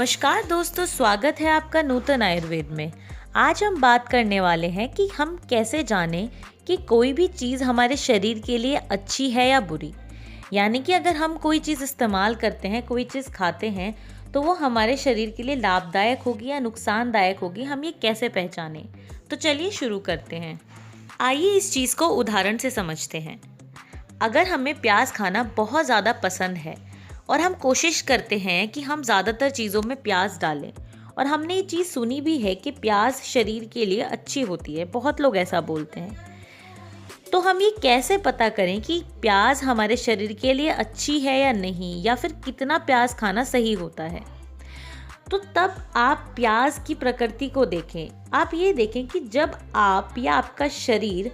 नमस्कार दोस्तों, स्वागत है आपका नूतन आयुर्वेद में। आज हम बात करने वाले हैं कि हम कैसे जानें कि कोई भी चीज़ हमारे शरीर के लिए अच्छी है या बुरी। यानी कि अगर हम कोई चीज़ इस्तेमाल करते हैं, कोई चीज़ खाते हैं, तो वो हमारे शरीर के लिए लाभदायक होगी या नुकसानदायक होगी, हम ये कैसे पहचानें। तो चलिए शुरू करते हैं। आइए इस चीज़ को उदाहरण से समझते हैं। अगर हमें प्याज खाना बहुत ज़्यादा पसंद है और हम कोशिश करते हैं कि हम ज़्यादातर चीज़ों में प्याज डालें, और हमने ये चीज़ सुनी भी है कि प्याज शरीर के लिए अच्छी होती है, बहुत लोग ऐसा बोलते हैं। तो हम ये कैसे पता करें कि प्याज हमारे शरीर के लिए अच्छी है या नहीं, या फिर कितना प्याज खाना सही होता है। तो तब आप प्याज की प्रकृति को देखें। आप ये देखें कि जब आप या आपका शरीर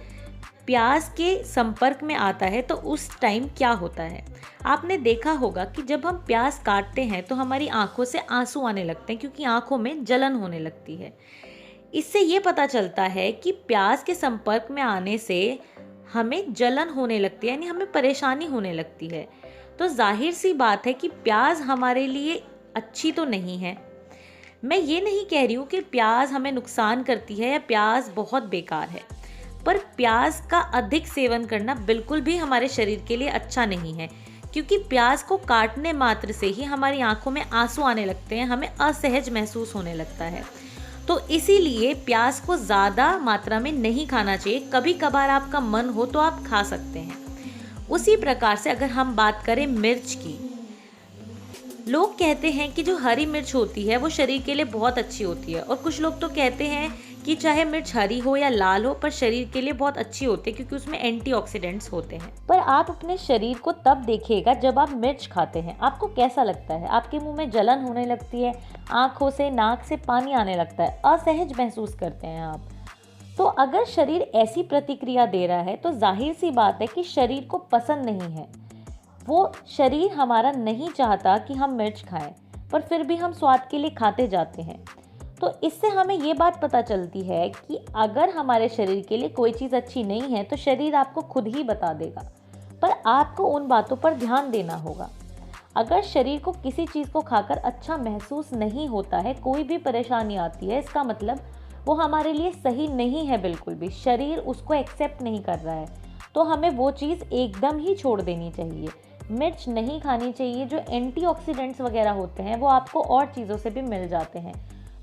प्याज के संपर्क में आता है तो उस टाइम क्या होता है। आपने देखा होगा कि जब हम प्याज काटते हैं तो हमारी आंखों से आंसू आने लगते हैं, क्योंकि आंखों में जलन होने लगती है। इससे ये पता चलता है कि प्याज के संपर्क में आने से हमें जलन होने लगती है, यानी हमें परेशानी होने लगती है। तो जाहिर सी बात है कि प्याज हमारे लिए अच्छी तो नहीं है। मैं ये नहीं कह रही हूँ कि प्याज हमें नुकसान करती है या प्याज बहुत बेकार है, पर प्याज का अधिक सेवन करना बिल्कुल भी हमारे शरीर के लिए अच्छा नहीं है, क्योंकि प्याज को काटने मात्र से ही हमारी आंखों में आंसू आने लगते हैं, हमें असहज महसूस होने लगता है। तो इसीलिए प्याज को ज़्यादा मात्रा में नहीं खाना चाहिए। कभी कभार आपका मन हो तो आप खा सकते हैं। उसी प्रकार से अगर हम बात करें मिर्च की, लोग कहते हैं कि जो हरी मिर्च होती है वो शरीर के लिए बहुत अच्छी होती है, और कुछ लोग तो कहते हैं कि चाहे मिर्च हरी हो या लाल हो, पर शरीर के लिए बहुत अच्छी होती है क्योंकि उसमें एंटीऑक्सीडेंट्स होते हैं। पर आप अपने शरीर को तब देखिएगा जब आप मिर्च खाते हैं, आपको कैसा लगता है। आपके मुंह में जलन होने लगती है, आंखों से नाक से पानी आने लगता है, असहज महसूस करते हैं आप। तो अगर शरीर ऐसी प्रतिक्रिया दे रहा है तो जाहिर सी बात है कि शरीर को पसंद नहीं है। वो शरीर हमारा नहीं चाहता कि हम मिर्च खाएं, पर फिर भी हम स्वाद के लिए खाते जाते हैं। तो इससे हमें ये बात पता चलती है कि अगर हमारे शरीर के लिए कोई चीज़ अच्छी नहीं है तो शरीर आपको खुद ही बता देगा, पर आपको उन बातों पर ध्यान देना होगा। अगर शरीर को किसी चीज़ को खाकर अच्छा महसूस नहीं होता है, कोई भी परेशानी आती है, इसका मतलब वो हमारे लिए सही नहीं है। बिल्कुल भी शरीर उसको एक्सेप्ट नहीं कर रहा है, तो हमें वो चीज़ एकदम ही छोड़ देनी चाहिए। मिर्च नहीं खानी चाहिए। जो एंटीऑक्सीडेंट्स वगैरह होते हैं वो आपको और चीज़ों से भी मिल जाते हैं।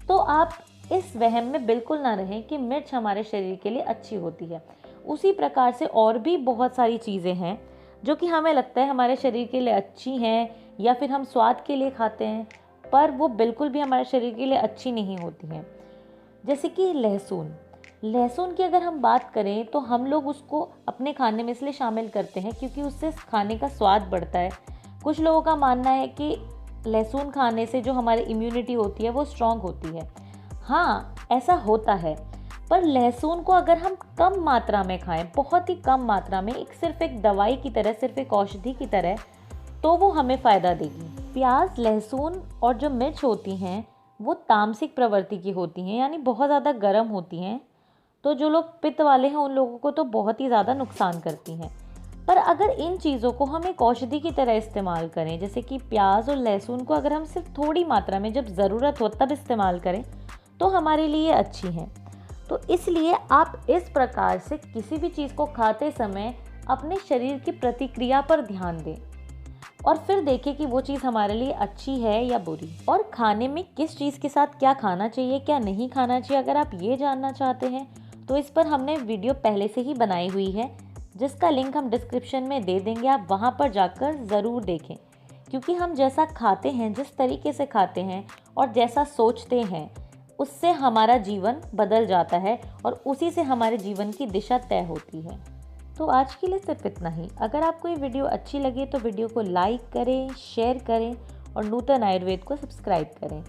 तो आप इस वहम में बिल्कुल ना रहें कि मिर्च हमारे शरीर के लिए अच्छी होती है। उसी प्रकार से और भी बहुत सारी चीज़ें हैं जो कि हमें लगता है हमारे शरीर के लिए अच्छी हैं, या फिर हम स्वाद के लिए खाते हैं, पर वो बिल्कुल भी हमारे शरीर के लिए अच्छी नहीं होती हैं। जैसे कि लहसुन की अगर हम बात करें तो हम लोग उसको अपने खाने में इसलिए शामिल करते हैं क्योंकि उससे खाने का स्वाद बढ़ता है। कुछ लोगों का मानना है कि लहसुन खाने से जो हमारी इम्यूनिटी होती है वो स्ट्रॉन्ग होती है। हाँ, ऐसा होता है, पर लहसुन को अगर हम कम मात्रा में खाएं, बहुत ही कम मात्रा में, सिर्फ एक दवाई की तरह, सिर्फ एक औषधि की तरह, तो वो हमें फ़ायदा देगी। प्याज, लहसुन और जो मिर्च होती हैं वो तामसिक प्रवृत्ति की होती हैं, यानी बहुत ज़्यादा गर्म होती हैं। तो जो लोग पित्त वाले हैं उन लोगों को तो बहुत ही ज़्यादा नुकसान करती हैं। पर अगर इन चीज़ों को हम एक औषधि की तरह इस्तेमाल करें, जैसे कि प्याज और लहसुन को अगर हम सिर्फ थोड़ी मात्रा में जब ज़रूरत हो तब इस्तेमाल करें, तो हमारे लिए अच्छी हैं। तो इसलिए आप इस प्रकार से किसी भी चीज़ को खाते समय अपने शरीर की प्रतिक्रिया पर ध्यान दें, और फिर देखें कि वो चीज़ हमारे लिए अच्छी है या बुरी। और खाने में किस चीज़ के साथ क्या खाना चाहिए, क्या नहीं खाना चाहिए, अगर आप ये जानना चाहते हैं तो इस पर हमने वीडियो पहले से ही बनाई हुई है, जिसका लिंक हम डिस्क्रिप्शन में दे देंगे। आप वहाँ पर जाकर ज़रूर देखें, क्योंकि हम जैसा खाते हैं, जिस तरीके से खाते हैं और जैसा सोचते हैं, उससे हमारा जीवन बदल जाता है और उसी से हमारे जीवन की दिशा तय होती है। तो आज के लिए सिर्फ इतना ही। अगर आपको ये वीडियो अच्छी लगे तो वीडियो को लाइक करें, शेयर करें और नूतन आयुर्वेद को सब्सक्राइब करें।